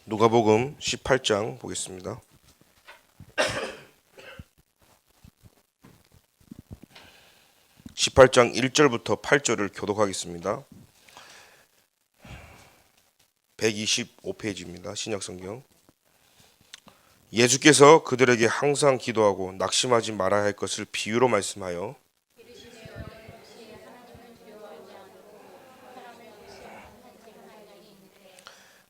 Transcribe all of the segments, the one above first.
누가복음 18장 보겠습니다. 18장 1절부터 8절을 교독하겠습니다. 125페이지입니다. 신약성경. 예수께서 그들에게 항상 기도하고 낙심하지 말아야 할 것을 비유로 말씀하여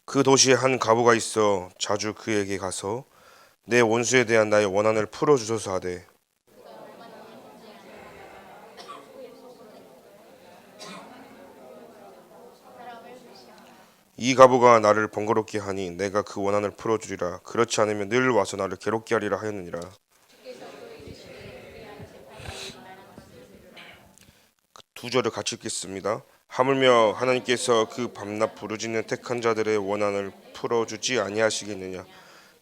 그 도시에 한 과부가 있어 자주 그에게 가서 내 원수에 대한 나의 원한을 풀어주소서 하되 이 과부가 나를 번거롭게 하니 내가 그 원한을 풀어주리라. 그렇지 않으면 늘 와서 나를 괴롭게 하리라 하였느니라. 두 절을 같이 읽겠습니다. 하물며 하나님께서 그 밤낮 부르짖는 택한 자들의 원한을 풀어주지 아니하시겠느냐.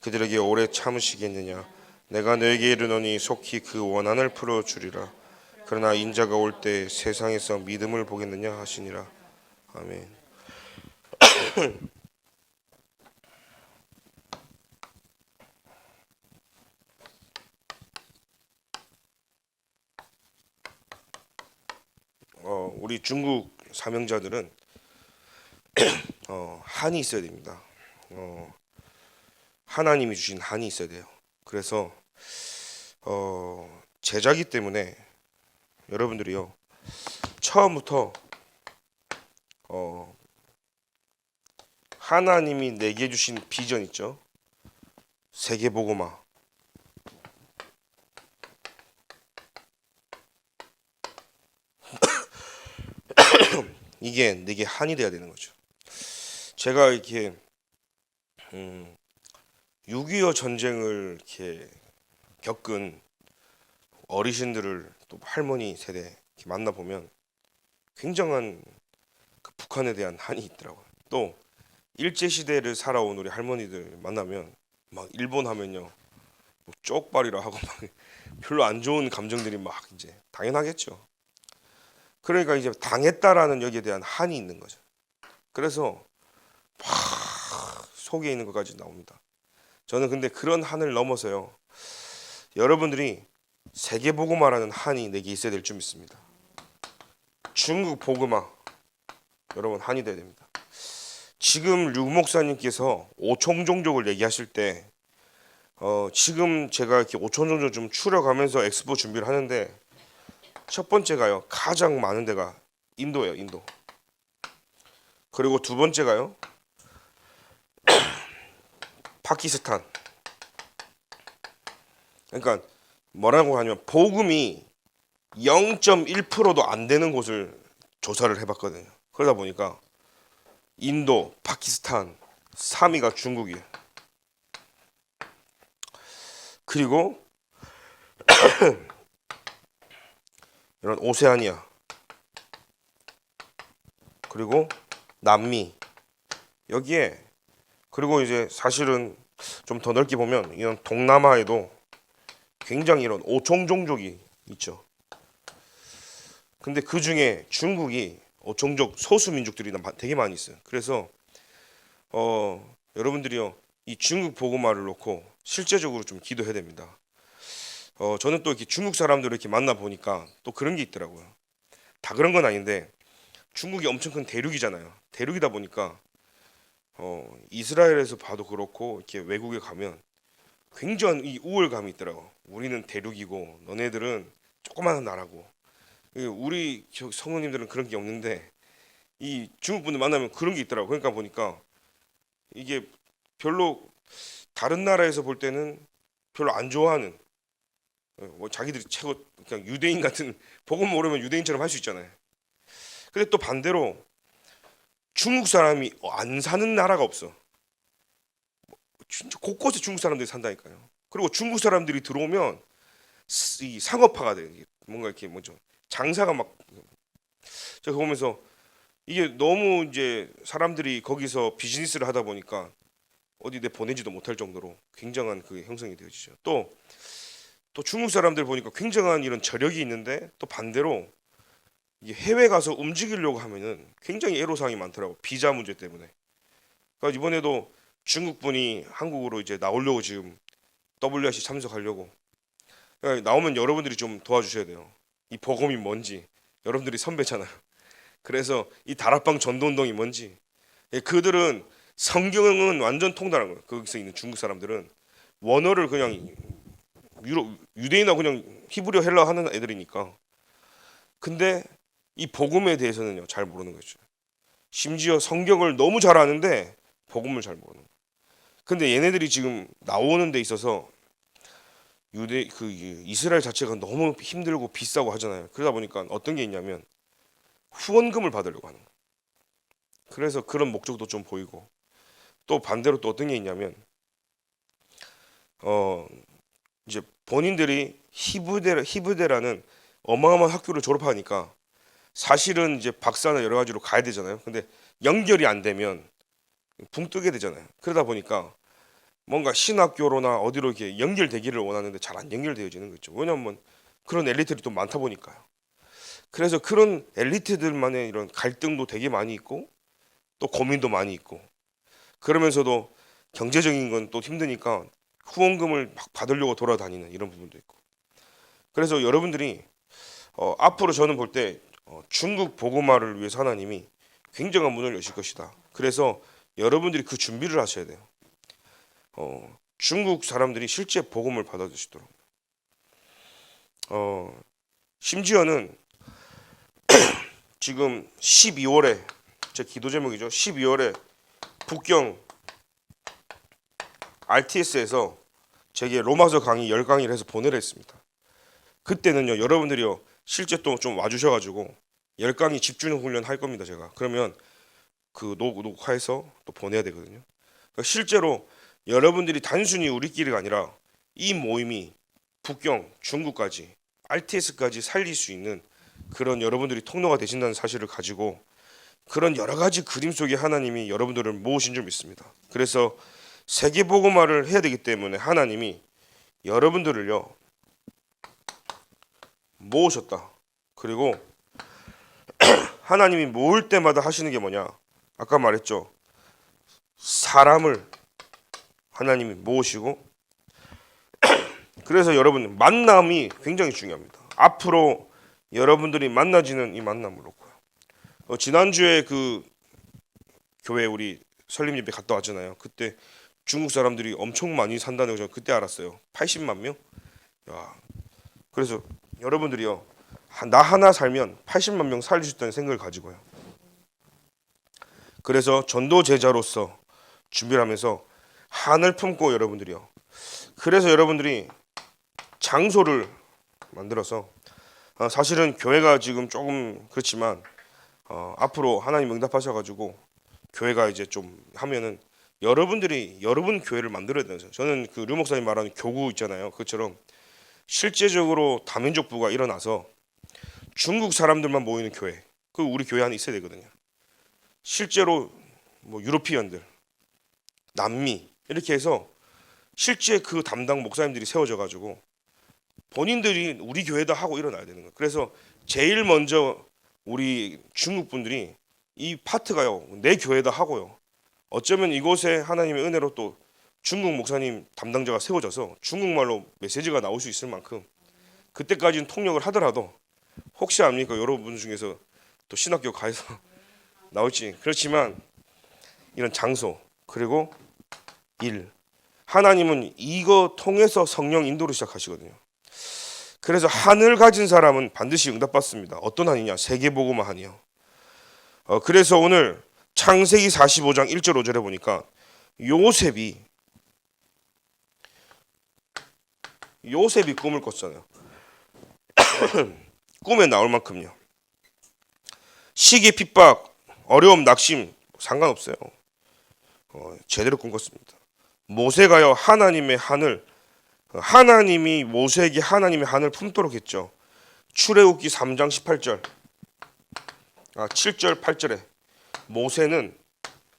그들에게 오래 참으시겠느냐. 내가 너에게 이르노니 속히 그 원한을 풀어주리라. 그러나 인자가 올 때 세상에서 믿음을 보겠느냐 하시니라. 아멘. 우리 중국 사명자들은 한이 있어야 됩니다. 하나님이 주신 한이 있어야 돼요. 그래서 제자기 때문에 여러분들이요 처음부터 하나님이 내게 주신 비전 있죠. 세계복음화. 이게 내게 한이 돼야 되는 거죠. 제가 이렇게 6.25 전쟁을 이렇게 겪은 어르신들을 또 할머니 세대 이렇게 만나 보면 굉장한 그 북한에 대한 한이 있더라고요. 또 일제 시대를 살아온 우리 할머니들 만나면 막 일본 하면요 뭐 쪽발이라 하고 막 별로 안 좋은 감정들이 막 이제 당연하겠죠. 그러니까 이제 당했다라는 여기에 대한 한이 있는 거죠. 그래서 막 속에 있는 것까지 나옵니다. 저는 근데 그런 한을 넘어서요 여러분들이 세계 복음화라는 한이 내게 있어야 될 줄 믿습니다. 중국 복음화 여러분 한이 돼야 됩니다. 지금 류 목사님께서 오총종족을 얘기하실 때 지금 제가 이렇게 오총종족 좀 추려가면서 엑스포 준비를 하는데 첫 번째가요 가장 많은 데가 인도예요. 인도. 그리고 두 번째가요 파키스탄. 그러니까 뭐라고 하냐면 복음이 0.1%도 안 되는 곳을 조사를 해봤거든요. 그러다 보니까 인도, 파키스탄, 3위가 중국이에요. 그리고 이런 오세아니아, 그리고 남미 여기에 그리고 이제 사실은 좀 더 넓게 보면 이런 동남아에도 굉장히 이런 오총종족이 있죠. 근데 그 중에 중국이 오총족 소수민족들이 되게 많이 있어요. 그래서 여러분들이요 이 중국 복음화를 놓고 실제적으로 좀 기도해야 됩니다. 저는 또 이렇게 중국 사람들을 이렇게 만나 보니까 또 그런 게 있더라고요. 다 그런 건 아닌데 중국이 엄청 큰 대륙이잖아요. 대륙이다 보니까 이스라엘에서 봐도 그렇고 이렇게 외국에 가면 굉장한 이 우월감이 있더라고. 우리는 대륙이고 너네들은 조그마한 나라고. 우리 성우님들은 그런 게 없는데 이 중국 분들 만나면 그런 게 있더라고. 그러니까 보니까 이게 별로 다른 나라에서 볼 때는 별로 안 좋아하는 뭐 자기들이 최고 그냥 유대인 같은 복음 모르면 유대인처럼 할 수 있잖아요. 근데 또 반대로 중국 사람이 안 사는 나라가 없어. 진짜 곳곳에 중국 사람들이 산다니까요. 그리고 중국 사람들이 들어오면 이 상업화가 돼. 뭔가 이렇게 뭐죠? 장사가 막 제가 보면서 이게 너무 이제 사람들이 거기서 비즈니스를 하다 보니까 어디 내 보내지도 못할 정도로 굉장한 그 형성이 되어지죠. 또 중국 사람들 보니까 굉장한 이런 저력이 있는데 또 반대로 이게 해외 가서 움직이려고 하면은 굉장히 애로사항이 많더라고. 비자 문제 때문에. 그러니까 이번에도 중국 분이 한국으로 이제 나오려고 지금 WRC 참석하려고 나오면 여러분들이 좀 도와주셔야 돼요. 이 복음이 뭔지 여러분들이 선배잖아요. 그래서 이 다락방 전도운동이 뭔지 그들은 성경은 완전 통달한 거예요. 거기서 있는 중국 사람들은 원어를 그냥 유대인하고 그냥 히브리어 헬라 하는 애들이니까. 근데 이 복음에 대해서는요 잘 모르는 거죠. 심지어 성경을 너무 잘 아는데 복음을 잘 모르는 거예요. 근데 얘네들이 지금 나오는 데 있어서 이스라엘 자체가 너무 힘들고 비싸고 하잖아요. 그러다 보니까 어떤 게 있냐면 후원금을 받으려고 하는 거예요. 그래서 그런 목적도 좀 보이고, 또 반대로 또 어떤 게 있냐면 이제 본인들이 히브대라는 어마어마한 학교를 졸업하니까 사실은 이제 박사나 여러 가지로 가야 되잖아요. 근데 연결이 안 되면 붕 뜨게 되잖아요. 그러다 보니까 뭔가 신학교로나 어디로 이렇게 연결되기를 원하는데 잘 안 연결되어지는 거죠. 왜냐하면 그런 엘리트들이 또 많다 보니까요. 그래서 그런 엘리트들만의 이런 갈등도 되게 많이 있고 또 고민도 많이 있고, 그러면서도 경제적인 건 또 힘드니까 후원금을 막 받으려고 돌아다니는 이런 부분도 있고. 그래서 여러분들이 앞으로 저는 볼 때 중국 복음화를 위해서 하나님이 굉장한 문을 여실 것이다. 그래서 여러분들이 그 준비를 하셔야 돼요. 중국 사람들이 실제 복음을 받아들이시도록. 심지어는 지금 12월에 제 기도 제목이죠. 12월에 북경 RTS에서 제게 로마서 강의 10강의를 해서 보내려 했습니다. 그때는요 여러분들이요 실제 또 좀 와주셔가지고 10강의 집중 훈련 할 겁니다. 제가 그러면 그 녹화해서 또 보내야 되거든요. 그러니까 실제로 여러분들이 단순히 우리끼리가 아니라 이 모임이 북경 중국까지 RTS까지 살릴 수 있는 그런 여러분들이 통로가 되신다는 사실을 가지고 그런 여러 가지 그림 속에 하나님이 여러분들을 모으신 줄 믿습니다. 그래서 세계복음화를 해야 되기 때문에 하나님이 여러분들을요 모으셨다. 그리고 하나님이 모을 때마다 하시는 게 뭐냐? 아까 말했죠. 사람을 하나님이 모으시고, 그래서 여러분 만남이 굉장히 중요합니다. 앞으로 여러분들이 만나지는 이 만남을 놓고요. 지난주에 그 교회 우리 설립 예배 갔다 왔잖아요. 그때 중국 사람들이 엄청 많이 산다는 거 저는 그때 알았어요. 80만 명? 야, 그래서 여러분들이요 나 하나 살면 80만 명 살릴 수 있다는 생각을 가지고요. 그래서 전도 제자로서 준비를 하면서 한을 품고 여러분들이요. 그래서 여러분들이 장소를 만들어서 사실은 교회가 지금 조금 그렇지만 앞으로 하나님 응답하셔가지고 교회가 이제 좀 하면은 여러분들이 여러분 교회를 만들어야 되는 거죠. 저는 그 류 목사님 말하는 교구 있잖아요. 그처럼 실제적으로 다민족부가 일어나서 중국 사람들만 모이는 교회, 그 우리 교회 안에 있어야 되거든요. 실제로 뭐 유로피언들, 남미 이렇게 해서 실제 그 담당 목사님들이 세워져 가지고 본인들이 우리 교회다 하고 일어나야 되는 거예요. 그래서 제일 먼저 우리 중국 분들이 이 파트가요 내 교회다 하고요. 어쩌면 이곳에 하나님의 은혜로 또 중국 목사님 담당자가 세워져서 중국말로 메시지가 나올 수 있을 만큼 그때까지는 통역을 하더라도 혹시 압니까? 여러분 중에서 또 신학교 가서 나올지. 그렇지만 이런 장소 그리고 일, 하나님은 이거 통해서 성령 인도를 시작하시거든요. 그래서 한을 가진 사람은 반드시 응답받습니다. 어떤 한이냐? 세계복음화 한이요. 그래서 오늘 창세기 45장 1절 5절에 보니까 요셉이 꿈을 꿨잖아요. 꿈에 나올 만큼요. 시기, 핍박, 어려움, 낙심 상관없어요. 제대로 꿈꿨습니다. 모세가요 하나님의 한을, 하나님이 모세에게 하나님의 한을 품도록 했죠. 출애굽기 3장 18절 7절 8절에 모세는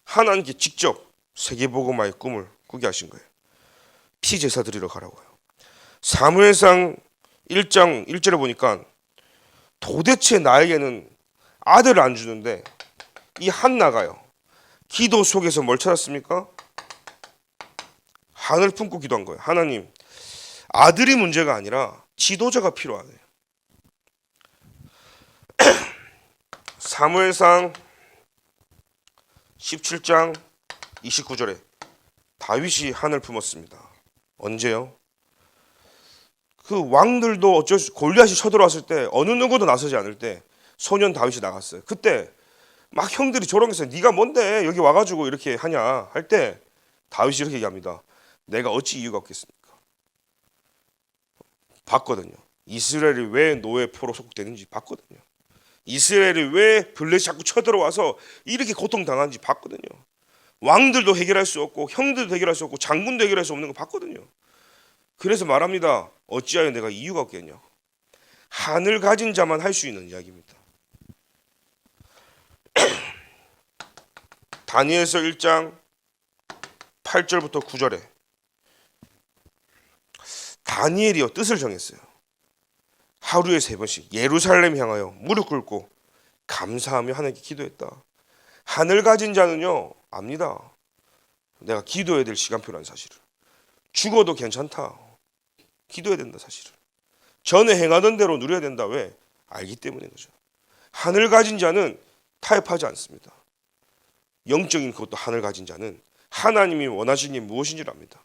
하나님께 직접 세계복음화의 꿈을 꾸게 하신 거예요. 피제사 드리러 가라고요. 사무엘상 1장 1절에 보니까 도대체 나에게는 아들을 안 주는데 이 한나가요 기도 속에서 뭘 찾았습니까? 하늘 품고 기도한 거예요. 하나님, 아들이 문제가 아니라 지도자가 필요하네요. 사무엘상 17장 29절에 다윗이 하늘 품었습니다. 언제요? 그 왕들도 어쩔 수, 골리앗이 쳐들어왔을 때 어느 누구도 나서지 않을 때 소년 다윗이 나갔어요. 그때 막 형들이 조롱했어요. 네가 뭔데 여기 와가지고 이렇게 하냐 할 때 다윗이 이렇게 얘기합니다. 내가 어찌 이유가 없겠습니까? 봤거든요. 이스라엘이 왜 노예 포로 속되는지 봤거든요. 이스라엘이 왜 블레셋이 자꾸 쳐들어와서 이렇게 고통당하는지 봤거든요. 왕들도 해결할 수 없고 형들도 해결할 수 없고 장군도 해결할 수 없는 거 봤거든요. 그래서 말합니다. 어찌하여 내가 이유가 없겠냐고. 하늘 가진 자만 할 수 있는 이야기입니다. 다니엘서 1장 8절부터 9절에 다니엘이요 뜻을 정했어요. 하루에 3번씩 예루살렘 향하여 무릎 꿇고 감사하며 하나님께 기도했다. 하늘 가진 자는요 압니다. 내가 기도해야 될 시간표라는 사실을. 죽어도 괜찮다. 기도해야 된다 사실을. 전에 행하던 대로 누려야 된다. 왜? 알기 때문인 거죠. 하늘 가진 자는 타협하지 않습니다. 영적인 그것도 하늘 가진 자는 하나님이 원하시는 게 무엇인지를 압니다.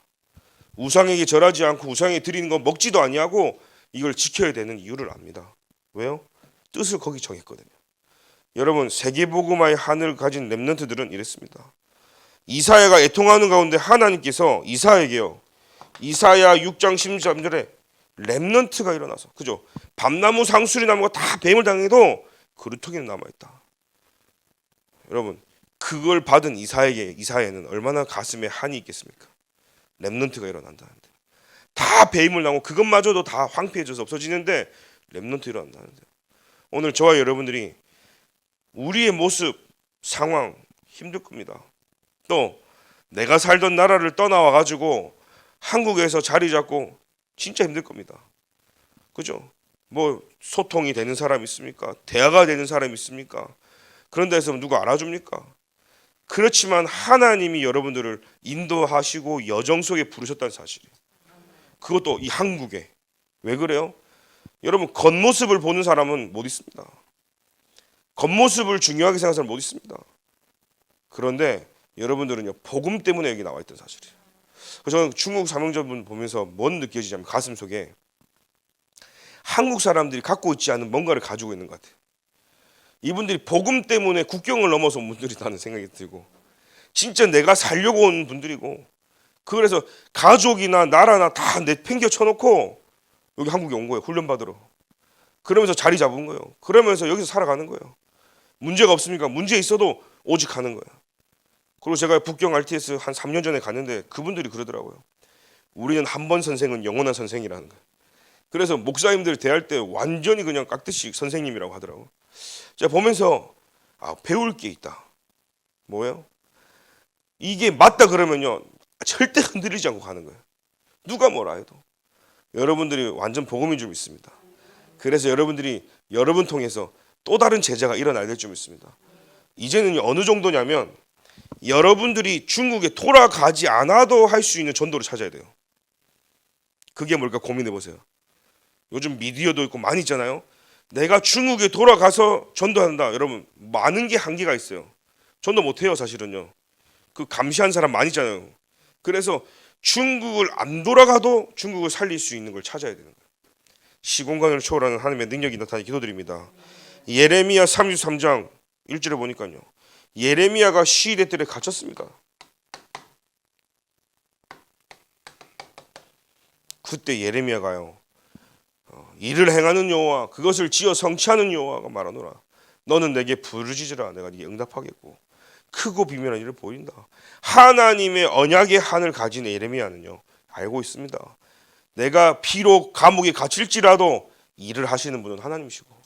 우상에게 절하지 않고 우상에게 드리는 거 먹지도 아니하고 이걸 지켜야 되는 이유를 압니다. 왜요? 뜻을 거기 정했거든요. 여러분 세계복음화의 하늘 가진 렘넌트들은 이랬습니다. 이사야가 애통하는 가운데 하나님께서 이사야에게요. 이사야 6장 13절에 렘넌트가 일어나서 그죠? 밤나무 상수리 나무가 다 뱀을 당해도 그루터기는 남아있다. 여러분 그걸 받은 이사야는 얼마나 가슴에 한이 있겠습니까? 렘넌트가 일어난다는데 다 배임을 당하고 그것마저도 다 황폐해져서 없어지는데 렘넌트 일어난다는데 오늘 저와 여러분들이 우리의 모습, 상황 힘들 겁니다. 또 내가 살던 나라를 떠나와 가지고 한국에서 자리 잡고 진짜 힘들 겁니다. 그죠? 뭐 소통이 되는 사람 있습니까? 대화가 되는 사람 있습니까? 그런 데서 누가 알아줍니까? 그렇지만 하나님이 여러분들을 인도하시고 여정 속에 부르셨다는 사실이에요. 그것도 이 한국에. 왜 그래요? 여러분 겉모습을 보는 사람은 못 있습니다. 겉모습을 중요하게 생각하는 사람은 못 있습니다. 그런데 여러분들은요 복음 때문에 여기 나와 있던 사실이에요. 그래서 저는 중국 사명자분 보면서 뭔 느껴지냐면 가슴 속에 한국 사람들이 갖고 있지 않은 뭔가를 가지고 있는 것 같아요. 이분들이 복음 때문에 국경을 넘어서 온 분들이라는 생각이 들고 진짜 내가 살려고 온 분들이고 그래서 가족이나 나라나 다 내팽겨 쳐놓고 여기 한국에 온 거예요. 훈련 받으러. 그러면서 자리 잡은 거예요. 그러면서 여기서 살아가는 거예요. 문제가 없습니까? 문제 있어도 오직 하는 거예요. 그리고 제가 북경 RTS 한 3년 전에 갔는데 그분들이 그러더라고요. 우리는 한 번 선생은 영원한 선생이라는 거예요. 그래서 목사님들 대할 때 완전히 그냥 깍듯이 선생님이라고 하더라고요. 제가 보면서 배울 게 있다. 뭐예요? 이게 맞다 그러면요 절대 흔들리지 않고 가는 거예요. 누가 뭐라 해도 여러분들이 완전 복음인 줄 믿습니다. 그래서 여러분들이 여러분 통해서 또 다른 제자가 일어나야 될 줄 믿습니다. 이제는 어느 정도냐면 여러분들이 중국에 돌아가지 않아도 할 수 있는 전도를 찾아야 돼요. 그게 뭘까 고민해 보세요. 요즘 미디어도 있고 많이 있잖아요. 내가 중국에 돌아가서 전도한다. 여러분 많은 게 한계가 있어요. 전도 못해요 사실은요. 그 감시한 사람 많이 있잖아요. 그래서 중국을 안 돌아가도 중국을 살릴 수 있는 걸 찾아야 되는 거예요. 시공간을 초월하는 하나님의 능력이 나타나게 기도드립니다. 예레미야 33장 1절에 보니까요. 예레미야가 시대 뜰에 갇혔습니다. 그때 예레미야가요. 일을 행하는 여호와 그것을 지어 성취하는 여호와가 말하노라. 너는 내게 부르짖으라 내가 네게 응답하겠고 크고 비밀한 일을 보인다. 하나님의 언약의 한을 가진 예레미야는요. 알고 있습니다. 내가 비록 감옥에 갇힐지라도 일을 하시는 분은 하나님이시고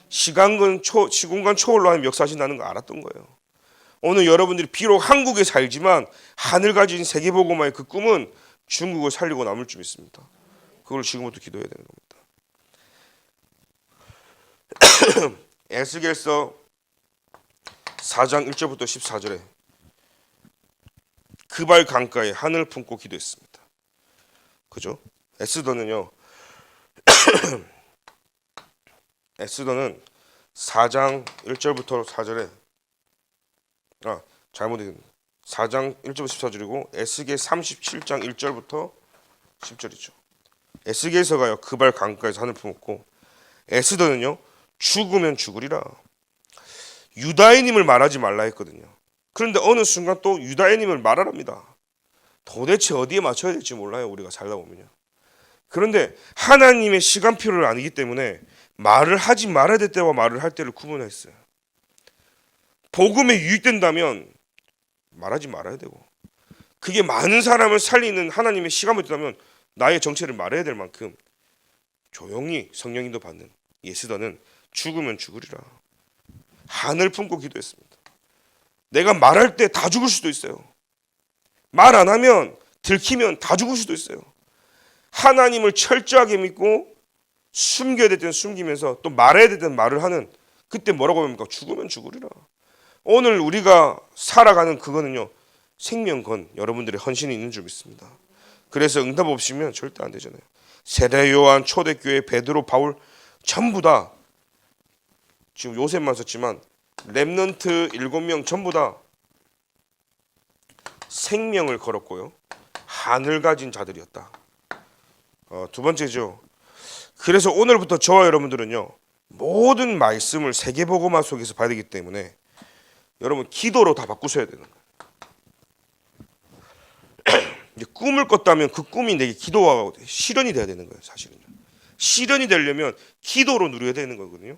시간간 초월로 하나님 역사하신다는 걸 알았던 거예요. 오늘 여러분들이 비록 한국에 살지만 하늘 가진 세계복음화의 그 꿈은 중국을 살리고 남을 줄 믿습니다. 그걸 지금부터 기도해야 되는 겁니다. 에스겔서 4장 1절부터 14절에 그발 강가에 하늘 품고 기도했습니다. 그죠? 에스더는요. 에스더는 4장 1절부터 4절에 잘못된 4장 1절부터 14절이고 에스겔 37장 1절부터 10절이죠. 에스겔서가요 그발 강가에서 하늘 품었고 에스더는요 죽으면 죽으리라. 유다인임을 말하지 말라 했거든요. 그런데 어느 순간 또 유다인임을 말하랍니다. 도대체 어디에 맞춰야 될지 몰라요. 우리가 살다 보면요. 그런데 하나님의 시간표를 아니기 때문에 말을 하지 말아야 될 때와 말을 할 때를 구분했어요. 복음에 유익된다면 말하지 말아야 되고 그게 많은 사람을 살리는 하나님의 시간표였다면 나의 정체를 말해야 될 만큼 조용히 성령님도 받는 에스더는 죽으면 죽으리라. 한을 품고 기도했습니다. 내가 말할 때 다 죽을 수도 있어요. 말 안 하면 들키면 다 죽을 수도 있어요. 하나님을 철저하게 믿고 숨겨야 될 때는 숨기면서 또 말해야 될 때는 말을 하는 그때 뭐라고 합니까? 죽으면 죽으리라. 오늘 우리가 살아가는 그거는요 생명건 여러분들의 헌신이 있는 줄 믿습니다. 그래서 응답 없이면 절대 안 되잖아요. 세례 요한, 초대교회, 베드로, 바울 전부 다 지금 요셉만 썼지만 렘넌트 7명 전부 다 생명을 걸었고요 한을 가진 자들이었다. 두 번째죠. 그래서 오늘부터 저와 여러분들은요 모든 말씀을 세계복음화 속에서 봐야 되기 때문에 여러분 기도로 다 바꾸셔야 되는 거예요. 이제 꿈을 꿨다면 그 꿈이 내게 기도와 실현이 돼야 되는 거예요. 사실은요. 실현이 되려면 기도로 누려야 되는 거거든요.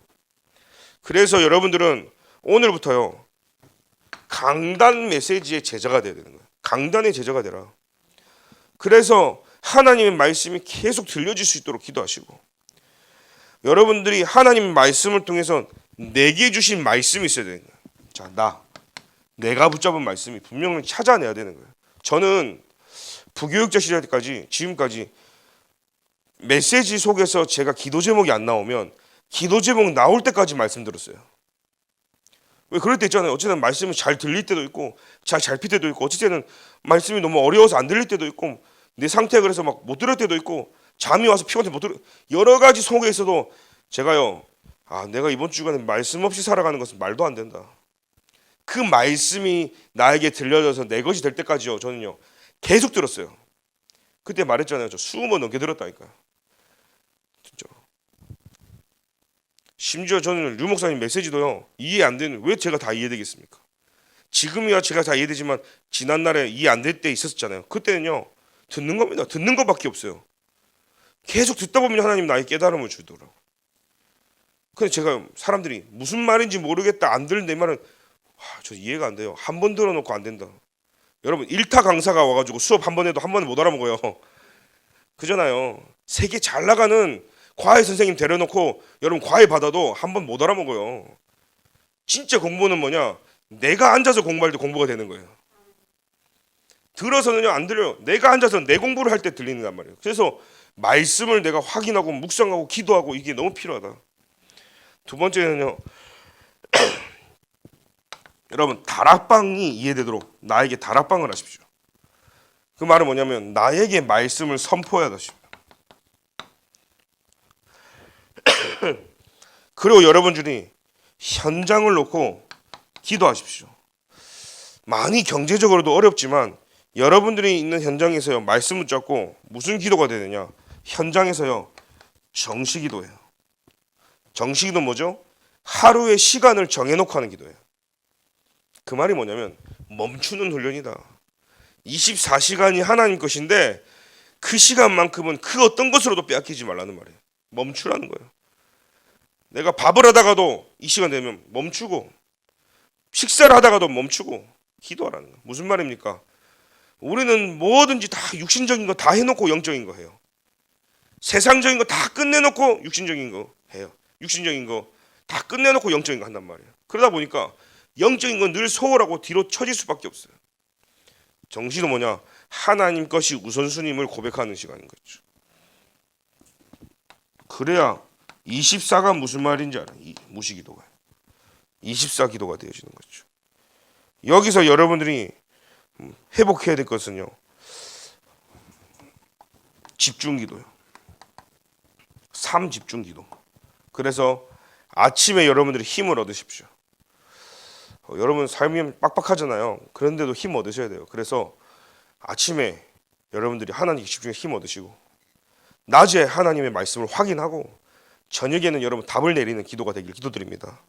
그래서 여러분들은 오늘부터요 강단 메시지의 제자가 돼야 되는 거예요. 강단의 제자가 되라. 그래서 하나님의 말씀이 계속 들려질 수 있도록 기도하시고 여러분들이 하나님의 말씀을 통해서 내게 주신 말씀이 있어야 되는 거예요. 자, 내가 붙잡은 말씀이 분명히 찾아내야 되는 거예요. 저는 부교육자 시절까지 지금까지 메시지 속에서 제가 기도 제목이 안 나오면 기도 제목 나올 때까지 말씀 들었어요. 왜 그럴 때 있잖아요. 어쨌든 말씀이 잘 들릴 때도 있고 잘 잡힐 때도 있고 어쨌든 말씀이 너무 어려워서 안 들릴 때도 있고 내 상태가 그래서 막 못 들을 때도 있고 잠이 와서 피곤해서 못 들을 여러 가지 속에 있어도 제가요 내가 이번 주간에 말씀 없이 살아가는 것은 말도 안 된다. 그 말씀이 나에게 들려져서 내 것이 될 때까지요 저는요 계속 들었어요. 그때 말했잖아요. 저 20번 넘게 들었다니까요. 진짜. 심지어 저는 류 목사님 메시지도요 이해 안 되는 왜 제가 다 이해되겠습니까? 지금이야 제가 다 이해되지만 지난날에 이해 안 될 때 있었잖아요. 그때는요 듣는 겁니다. 듣는 것밖에 없어요. 계속 듣다 보면 하나님 나에게 깨달음을 주더라고요. 근데 제가 사람들이 무슨 말인지 모르겠다 안 들은 내 말은 저 이해가 안 돼요. 한 번 들어놓고 안 된다. 여러분 1타 강사가 와가지고 수업 한 번 해도 한 번에 못 알아먹어요. 그잖아요. 세계 잘 나가는 과외 선생님 데려놓고 여러분 과외 받아도 한 번 못 알아먹어요. 진짜 공부는 뭐냐? 내가 앉아서 공부할 때 공부가 되는 거예요. 들어서는요 안 들려요. 내가 앉아서 내 공부를 할 때 들리는단 말이에요. 그래서 말씀을 내가 확인하고 묵상하고 기도하고 이게 너무 필요하다. 두 번째는요 여러분 다락방이 이해되도록 나에게 다락방을 하십시오. 그 말은 뭐냐면 나에게 말씀을 선포해야 하십시오. 그리고 여러분들이 현장을 놓고 기도하십시오. 많이 경제적으로도 어렵지만 여러분들이 있는 현장에서요 말씀 붙잡고 무슨 기도가 되느냐 현장에서요 정시기도예요. 정시기도 뭐죠? 하루의 시간을 정해놓고 하는 기도예요. 그 말이 뭐냐면 멈추는 훈련이다. 24시간이 하나님 것인데 그 시간만큼은 그 어떤 것으로도 빼앗기지 말라는 말이에요. 멈추라는 거예요. 내가 밥을 하다가도 이 시간 되면 멈추고 식사를 하다가도 멈추고 기도하라는 거예요. 무슨 말입니까? 우리는 뭐든지 다 육신적인 거 다 해놓고 영적인 거 해요. 세상적인 거 다 끝내놓고 육신적인 거 해요. 육신적인 거 다 끝내놓고 영적인 거 한단 말이에요. 그러다 보니까 영적인 건 늘 소홀하고 뒤로 처질 수밖에 없어요. 정신은 뭐냐? 하나님 것이 우선순위임을 고백하는 시간인 거죠. 그래야 24가 무슨 말인지 알아요. 무시기도가 24기도가 되어지는 거죠. 여기서 여러분들이 회복해야 될 것은요 집중기도요. 삶 집중기도. 그래서 아침에 여러분들이 힘을 얻으십시오. 여러분 삶이 빡빡하잖아요. 그런데도 힘 얻으셔야 돼요. 그래서 아침에 여러분들이 하나님께 집중해 힘 얻으시고, 낮에 하나님의 말씀을 확인하고, 저녁에는 여러분 답을 내리는 기도가 되길 기도드립니다.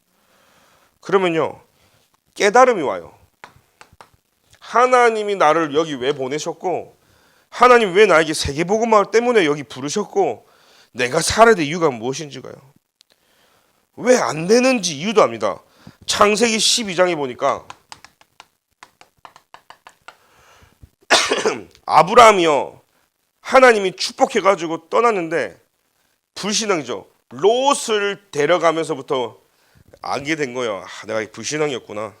그러면요, 깨달음이 와요. 하나님이 나를 여기 왜 보내셨고, 하나님 왜 나에게 세계복음화 때문에 여기 부르셨고, 내가 살아야 될 이유가 무엇인지가요. 왜 안 되는지 이유도 압니다. 창세기 12장에 보니까 아브라함이요, 하나님이 축복해가지고 떠났는데 불신앙이죠. 롯을 데려가면서부터 알게 된 거예요. 내가 불신앙이었구나.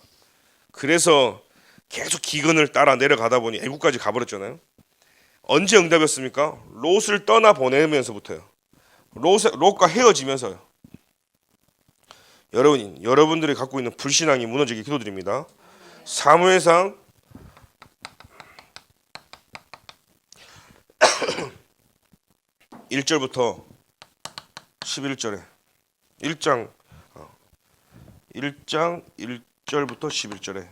그래서 계속 기근을 따라 내려가다 보니 애국까지 가버렸잖아요. 언제 응답이었습니까? 롯을 떠나 보내면서부터요. 롯과 헤어지면서요. 여러분들이 갖고 있는 불신앙이 무너지게 기도드립니다. 사무엘상 1절부터 11절에 1장 1절부터 11절에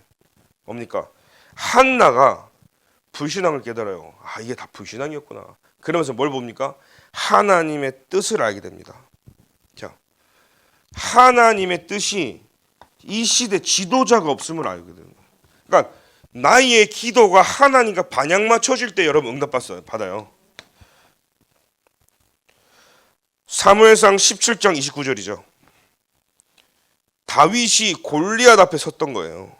뭡니까? 한나가 불신앙을 깨달아요. 이게 다 불신앙이었구나. 그러면서 뭘 봅니까? 하나님의 뜻을 알게 됩니다. 자, 하나님의 뜻이 이 시대 지도자가 없음을 알게 됩니다. 그러니까 나의 기도가 하나님과 반향 맞춰질 때 여러분 응답 받아요. 사무엘상 17장 29절이죠. 다윗이 골리앗 앞에 섰던 거예요.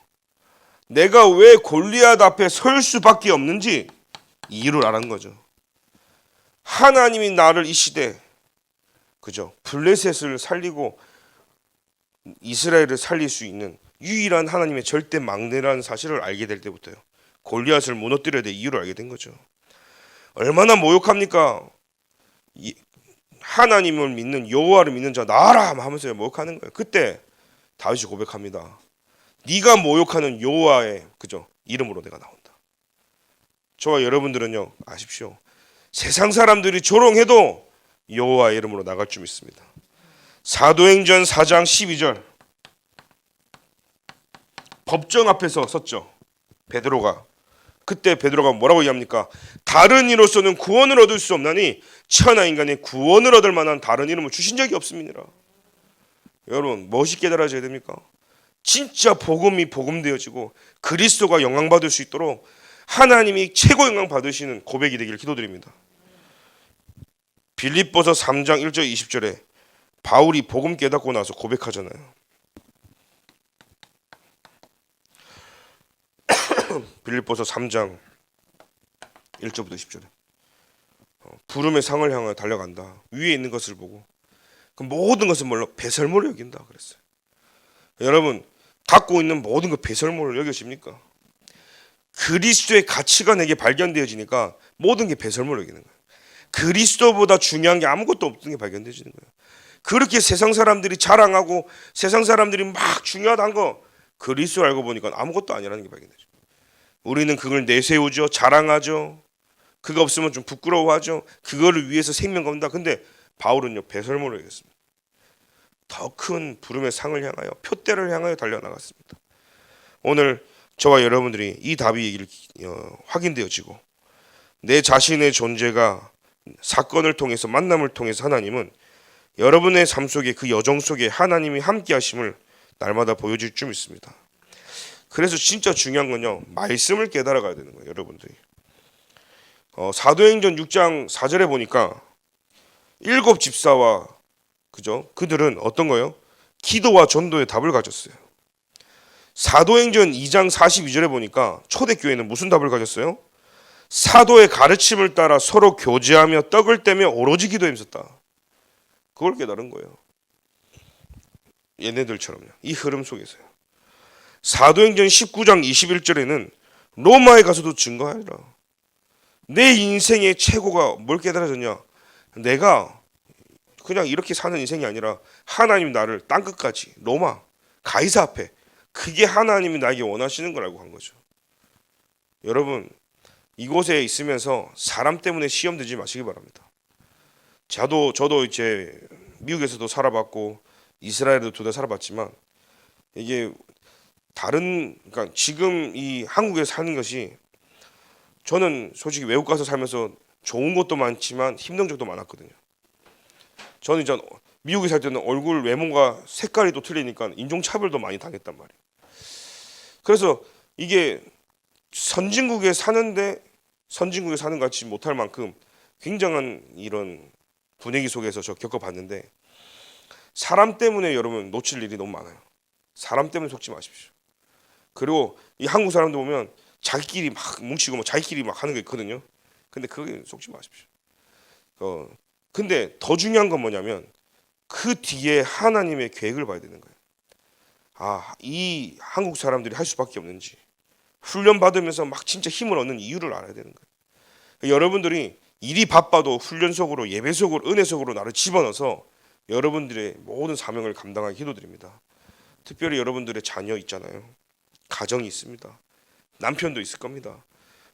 내가 왜 골리앗 앞에 설 수밖에 없는지 이유를 알은 거죠. 하나님이 나를 이 시대, 그죠, 블레셋을 살리고 이스라엘을 살릴 수 있는 유일한 하나님의 절대 막내라는 사실을 알게 될 때부터요, 골리앗을 무너뜨려야 될 이유를 알게 된 거죠. 얼마나 모욕합니까? 하나님을 믿는, 여호와를 믿는 자 나라 하면서 모욕하는 거예요. 그때 다윗이 고백합니다. 네가 모욕하는 여호와의, 그죠, 이름으로 내가 나온다. 저와 여러분들은요, 아십시오. 세상 사람들이 조롱해도 여호와의 이름으로 나갈 줄 믿습니다. 사도행전 4장 12절. 법정 앞에서 섰죠, 베드로가. 그때 베드로가 뭐라고 얘기합니까? 다른 이로서는 구원을 얻을 수 없나니 천하 인간의 구원을 얻을 만한 다른 이름을 주신 적이 없습니다. 여러분, 무엇이 깨달아져야 됩니까? 진짜 복음이 복음되어지고 그리스도가 영광받을 수 있도록 하나님이 최고 영광 받으시는 고백이 되기를 기도드립니다. 빌립보서 3장 1절 20절에 바울이 복음 깨닫고 나서 고백하잖아요. 빌립보서 3장 1절부터 10절에 부름의 상을 향하여 달려간다. 위에 있는 것을 보고 그 모든 것을 뭘로? 배설물로 여긴다 그랬어요. 여러분, 갖고 있는 모든 것 배설물로 여기십니까? 그리스도의 가치가 내게 발견되어지니까 모든 게 배설물로 여기는 거예요. 그리스도보다 중요한 게 아무것도 없는 게 발견되어지는 거예요. 그렇게 세상 사람들이 자랑하고 세상 사람들이 막 중요하다는 거, 그리스도 알고 보니까 아무것도 아니라는 게 발견되죠. 우리는 그걸 내세우죠, 자랑하죠. 그거 없으면 좀 부끄러워하죠. 그거를 위해서 생명 건다. 근데 바울은요, 배설물로 여겼습니다. 더 큰 부름의 상을 향하여, 표대를 향하여 달려나갔습니다. 오늘 저와 여러분들이 이 답이 확인되어지고 내 자신의 존재가 사건을 통해서, 만남을 통해서 하나님은 여러분의 삶 속에, 그 여정 속에 하나님이 함께 하심을 날마다 보여줄 줄 믿습니다. 그래서 진짜 중요한 건요, 말씀을 깨달아 가야 되는 거예요, 여러분들이. 사도행전 6장 4절에 보니까 7 집사와, 그죠, 그들은 어떤 거예요? 기도와 전도의 답을 가졌어요. 사도행전 2장 42절에 보니까 초대교회는 무슨 답을 가졌어요? 사도의 가르침을 따라 서로 교제하며 떡을 떼며 오로지 기도에 힘썼다. 그걸 깨달은 거예요. 얘네들처럼요, 이 흐름 속에서요. 사도행전 19장 21절에는 로마에 가서도 증거하리라. 내 인생의 최고가 뭘 깨달아졌냐? 내가 그냥 이렇게 사는 인생이 아니라 하나님이 나를 땅끝까지, 로마 가이사 앞에, 그게 하나님이 나에게 원하시는 걸 알고 간 거죠. 여러분, 이곳에 있으면서 사람 때문에 시험 들지 마시기 바랍니다. 저도 이제 미국에서도 살아봤고 이스라엘에도 2달 살아봤지만 이게 그러니까 지금 이 한국에 사는 것이 저는 솔직히 외국 가서 살면서 좋은 것도 많지만 힘든 적도 많았거든요. 저는 이제 미국에 살 때는 얼굴 외모가 색깔이 또 틀리니까 인종차별도 많이 당했단 말이에요. 그래서 이게 선진국에 사는 것 같이 못할 만큼 굉장한 이런 분위기 속에서 저 겪어봤는데 사람 때문에 여러분 놓칠 일이 너무 많아요. 사람 때문에 속지 마십시오. 그리고 이 한국 사람들 보면 자기끼리 막 뭉치고 뭐 자기끼리 막 하는 게 있거든요. 근데 그게 속지 마십시오. 근데 더 중요한 건 뭐냐면 그 뒤에 하나님의 계획을 봐야 되는 거예요. 이 한국 사람들이 할 수밖에 없는지 훈련 받으면서 막 진짜 힘을 얻는 이유를 알아야 되는 거예요. 여러분들이 일이 바빠도 훈련 속으로 예배 속으로 은혜 속으로 나를 집어넣어서 여러분들의 모든 사명을 감당하기 기도드립니다. 특별히 여러분들의 자녀 있잖아요. 가정이 있습니다. 남편도 있을 겁니다.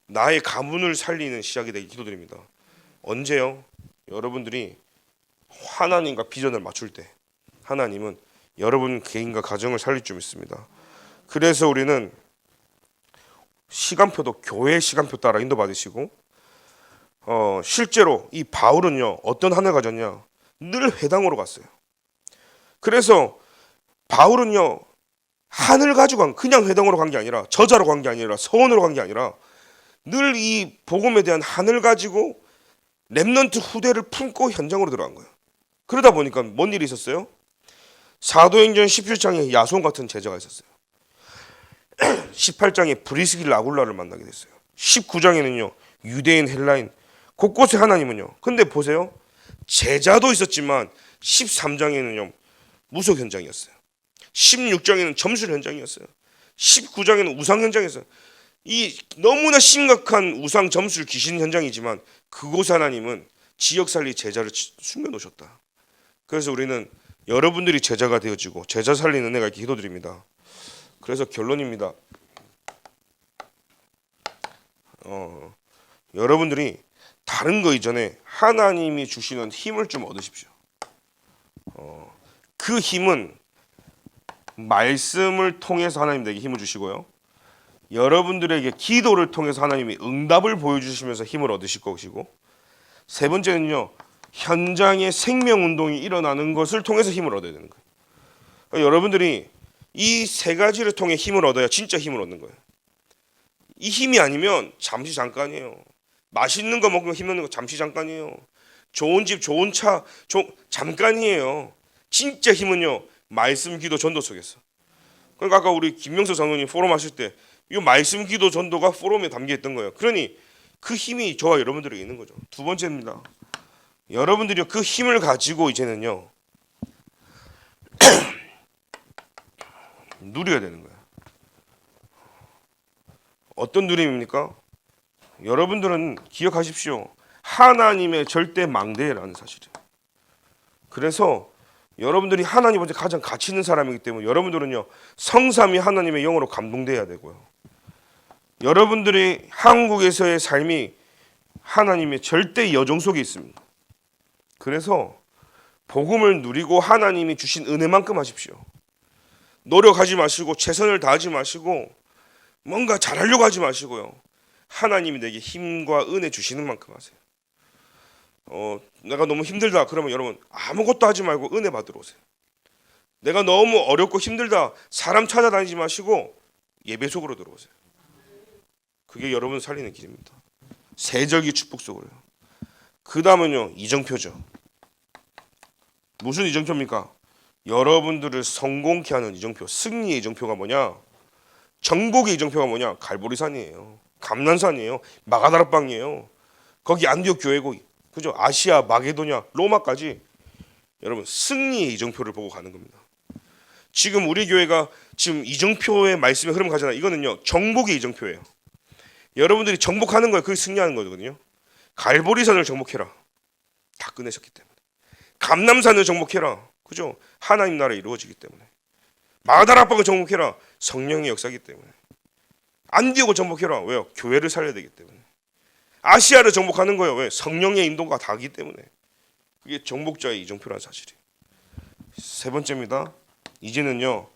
나의 가문을 살리는 시작이 되기 기도드립니다. 언제요? 여러분들이 하나님과 비전을 맞출 때 하나님은 여러분 개인과 가정을 살릴 줄 믿습니다. 그래서 우리는 시간표도 교회 시간표 따라 인도받으시고 실제로 이 바울은요 어떤 한 해 가졌냐? 늘 회당으로 갔어요. 그래서 바울은요 한을 가지고 그냥 회당으로 간 게 아니라 저자로 간 게 아니라 서원으로 간 게 아니라 늘 이 복음에 대한 한을 가지고 렘넌트 후대를 품고 현장으로 들어간 거예요. 그러다 보니까 뭔 일이 있었어요? 사도행전 17장에 야손 같은 제자가 있었어요. 18장에 브리스길라 아굴라를 만나게 됐어요. 19장에는요 유대인 헬라인 곳곳에 하나님은요. 근데 보세요. 제자도 있었지만 13장에는요 무속 현장이었어요. 16장에는 점술 현장이었어요. 19장에는 우상 현장이었어요. 이 너무나 심각한 우상 점술 귀신 현장이지만 그곳 하나님은 지역 살리 제자를 숨겨놓으셨다. 그래서 우리는 여러분들이 제자가 되어지고 제자 살리는 은혜가 있게 기도드립니다. 그래서 결론입니다. 여러분들이 다른 거 이전에 하나님이 주시는 힘을 좀 얻으십시오. 그 힘은 말씀을 통해서 하나님 내게 힘을 주시고요. 여러분들에게 기도를 통해서 하나님이 응답을 보여주시면서 힘을 얻으실 것이고, 세 번째는요 현장에 생명운동이 일어나는 것을 통해서 힘을 얻어야 되는 거예요. 그러니까 여러분들이 이 세 가지를 통해 힘을 얻어야 진짜 힘을 얻는 거예요. 이 힘이 아니면 잠시 잠깐이에요. 맛있는 거 먹으면 힘 얻는 거 잠시 잠깐이에요. 좋은 집 좋은 차 잠깐이에요. 진짜 힘은요 말씀 기도 전도 속에서. 그러니까 아까 우리 김명수 장로님 포럼 하실 때 이 말씀 기도 전도가 포럼에 담겨 있던 거예요. 그러니 그 힘이 저와 여러분들에게 있는 거죠. 두 번째입니다. 여러분들이 그 힘을 가지고 이제는요 누려야 되는 거예요. 어떤 누림입니까? 여러분들은 기억하십시오. 하나님의 절대 망대라는 사실이에요. 그래서 여러분들이 하나님 앞에 가장 가치 있는 사람이기 때문에 여러분들은요 성삼위 하나님의 영으로 감동돼야 되고요. 여러분들이 한국에서의 삶이 하나님의 절대 여정 속에 있습니다. 그래서 복음을 누리고 하나님이 주신 은혜만큼 하십시오. 노력하지 마시고 최선을 다하지 마시고 뭔가 잘하려고 하지 마시고요. 하나님이 내게 힘과 은혜 주시는 만큼 하세요. 내가 너무 힘들다 그러면 여러분 아무것도 하지 말고 은혜 받으러 오세요. 내가 너무 어렵고 힘들다 사람 찾아다니지 마시고 예배 속으로 들어오세요. 그게 여러분을 살리는 길입니다. 세절기 축복 속으로요. 그 다음은요 이정표죠. 무슨 이정표입니까? 여러분들을 성공케 하는 이정표, 승리의 이정표가 뭐냐? 정복의 이정표가 뭐냐? 갈보리산이에요. 감난산이에요. 마가다락방이에요. 거기 안디옥 교회고, 그죠? 아시아, 마게도냐, 로마까지 여러분 승리의 이정표를 보고 가는 겁니다. 지금 우리 교회가 지금 이정표의 말씀의 흐름 가잖아요. 이거는요 정복의 이정표예요. 여러분들이 정복하는 거예요. 그게 승리하는 거거든요. 갈보리산을 정복해라. 다 끝내셨기 때문에. 감남산을 정복해라. 그죠? 하나님 나라 이루어지기 때문에. 마가다락방을 정복해라. 성령의 역사이기 때문에. 안디옥을 정복해라. 왜요? 교회를 살려야 되기 때문에. 아시아를 정복하는 거예요. 왜? 성령의 인도가 다기 때문에. 그게 정복자의 이정표라는 사실이에요. 세 번째입니다. 이제는요,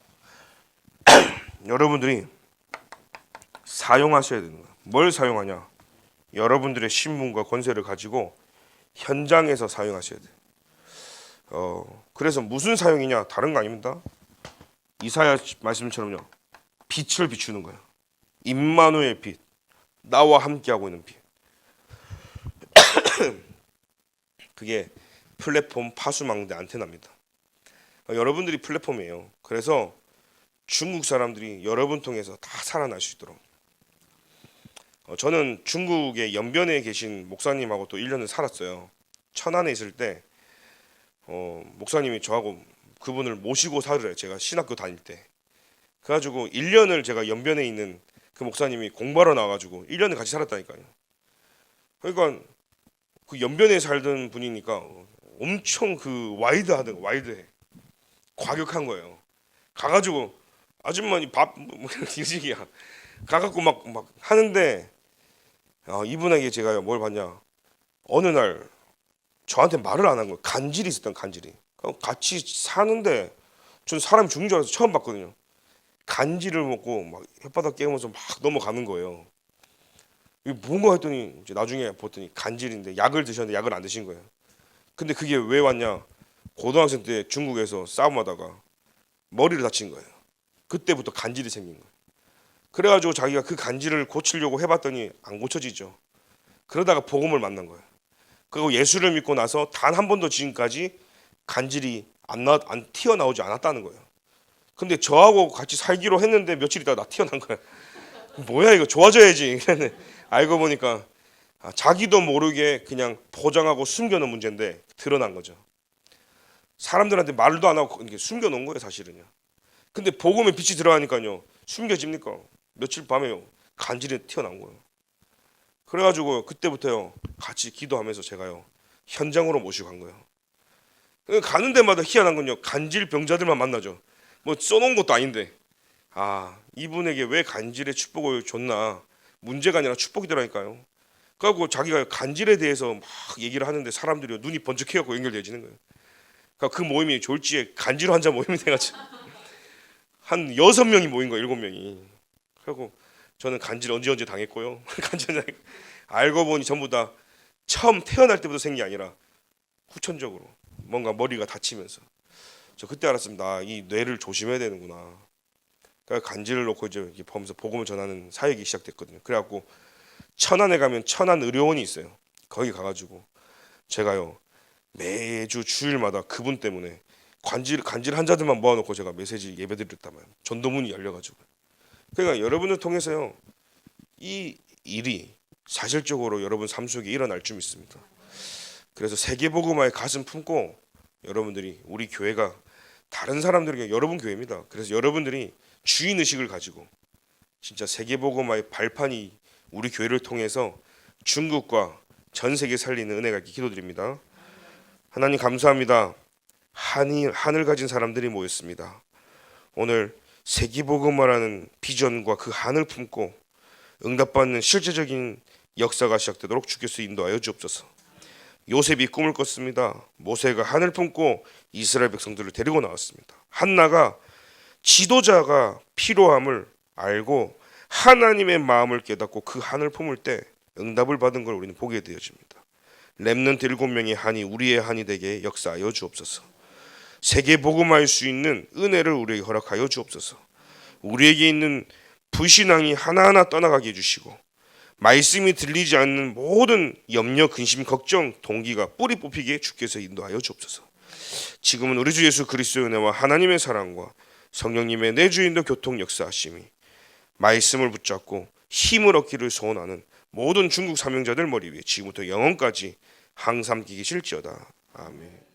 여러분들이 사용하셔야 되는 거예요. 뭘 사용하냐? 여러분들의 신분과 권세를 가지고 현장에서 사용하셔야 돼요. 그래서 무슨 사용이냐? 다른 거 아닙니다. 이사야 말씀처럼요, 빛을 비추는 거예요. 임마누엘 빛, 나와 함께하고 있는 빛. 그게 플랫폼 파수망대 안테나입니다. 여러분들이 플랫폼이에요. 그래서 중국 사람들이 여러분 통해서 다 살아날 수 있도록. 저는 중국의 연변에 계신 목사님하고 또 1년을 살았어요. 천안에 있을 때 목사님이 저하고 그분을 모시고 살으래요. 제가 신학교 다닐 때. 그래가지고 1년을 제가 연변에 있는 그 목사님이 공부하러 나와가지고 1년을 같이 살았다니까요. 그러니까 그 연변에 살던 분이니까 엄청 그 와이드해. 과격한 거예요. 가가지고 아줌마니 밥 이식이야. 가갖고 막 하는데 이분에게 제가 뭘 봤냐? 어느 날 저한테 말을 안 한 거예요. 간질이 있었던 간질이. 같이 사는데 전 사람이 죽는 줄 알아서 처음 봤거든요. 간질을 먹고 막 혓바닥 깨우면서 막 넘어가는 거예요. 이게 뭔가 했더니 이제 나중에 봤더니 간질인데 약을 드셨는데 약을 안 드신 거예요. 근데 그게 왜 왔냐? 고등학생 때 중국에서 싸움하다가 머리를 다친 거예요. 그때부터 간질이 생긴 거예요. 그래가지고 자기가 그 간질을 고치려고 해봤더니 안 고쳐지죠. 그러다가 복음을 만난 거예요. 그리고 예수를 믿고 나서 단 한 번도 지금까지 간질이 안 튀어나오지 않았다는 거예요. 근데 저하고 같이 살기로 했는데 며칠 있다가 나 튀어난 거야. 뭐야 이거, 좋아져야지. 알고 보니까 자기도 모르게 그냥 포장하고 숨겨놓은 문제인데 드러난 거죠. 사람들한테 말도 안 하고 숨겨놓은 거예요 사실은요. 근데 복음에 빛이 들어가니까요 숨겨집니까? 며칠 밤에요 간질이 튀어나온 거예요. 그래가지고 그때부터요 같이 기도하면서 제가요 현장으로 모시고 간 거예요. 가는 데마다 희한한 건요 간질 병자들만 만나죠. 뭐 써놓은 것도 아닌데 이분에게 왜 간질의 축복을 줬나, 문제가 아니라 축복이더라니까요. 그래갖고 자기가 간질에 대해서 막 얘기를 하는데 사람들이 눈이 번쩍해갖고 연결되어지는 거예요. 그러니까 그 모임이 졸지에 간질 환자 모임이 돼가지고 한 6명이 모인 거예요. 7명이. 그리고 저는 간질 언제 당했고요. 간질 알고 보니 전부 다 처음 태어날 때부터 생긴 게 아니라 후천적으로 뭔가 머리가 다치면서. 저 그때 알았습니다. 이 뇌를 조심해야 되는구나. 그러니까 간질을 놓고 이제 이렇게 보면서 복음을 전하는 사역이 시작됐거든요. 그래갖고 천안에 가면 천안 의료원이 있어요. 거기 가가지고 제가요 매주 주일마다 그분 때문에 간질 환자들만 모아놓고 제가 메시지 예배드렸단 말이에요. 전도문이 열려가지고. 그러니까 여러분을 통해서요 이 일이 사실적으로 여러분 삶 속에 일어날 줄 믿습니다. 그래서 세계복음화의 가슴 품고 여러분들이 우리 교회가 다른 사람들에게 여러분 교회입니다. 그래서 여러분들이 주인의식을 가지고 진짜 세계복음화의 발판이 우리 교회를 통해서 중국과 전 세계 살리는 은혜가 있게 기도드립니다. 하나님 감사합니다. 한을 가진 사람들이 모였습니다. 오늘 세계복음화라는 비전과 그 한을 품고 응답받는 실제적인 역사가 시작되도록 주께서 인도하여 주옵소서. 요셉이 꿈을 꿨습니다. 모세가 한을 품고 이스라엘 백성들을 데리고 나왔습니다. 한나가 지도자가 필요함을 알고 하나님의 마음을 깨닫고 그 한을 품을 때 응답을 받은 걸 우리는 보게 되어집니다. 렘넌트 7명의 한이 우리의 한이 되게 역사하여 주옵소서. 세계 복음화할 수 있는 은혜를 우리에게 허락하여 주옵소서. 우리에게 있는 불신앙이 하나하나 떠나가게 해주시고 말씀이 들리지 않는 모든 염려, 근심, 걱정, 동기가 뿌리 뽑히게 주께서 인도하여 주옵소서. 지금은 우리 주 예수 그리스도의 은혜와 하나님의 사랑과 성령님의 내주인도 교통 역사하심이 말씀을 붙잡고 힘을 얻기를 소원하는 모든 중국 사명자들 머리 위에 지금부터 영원까지 항상 계실지어다. 아멘.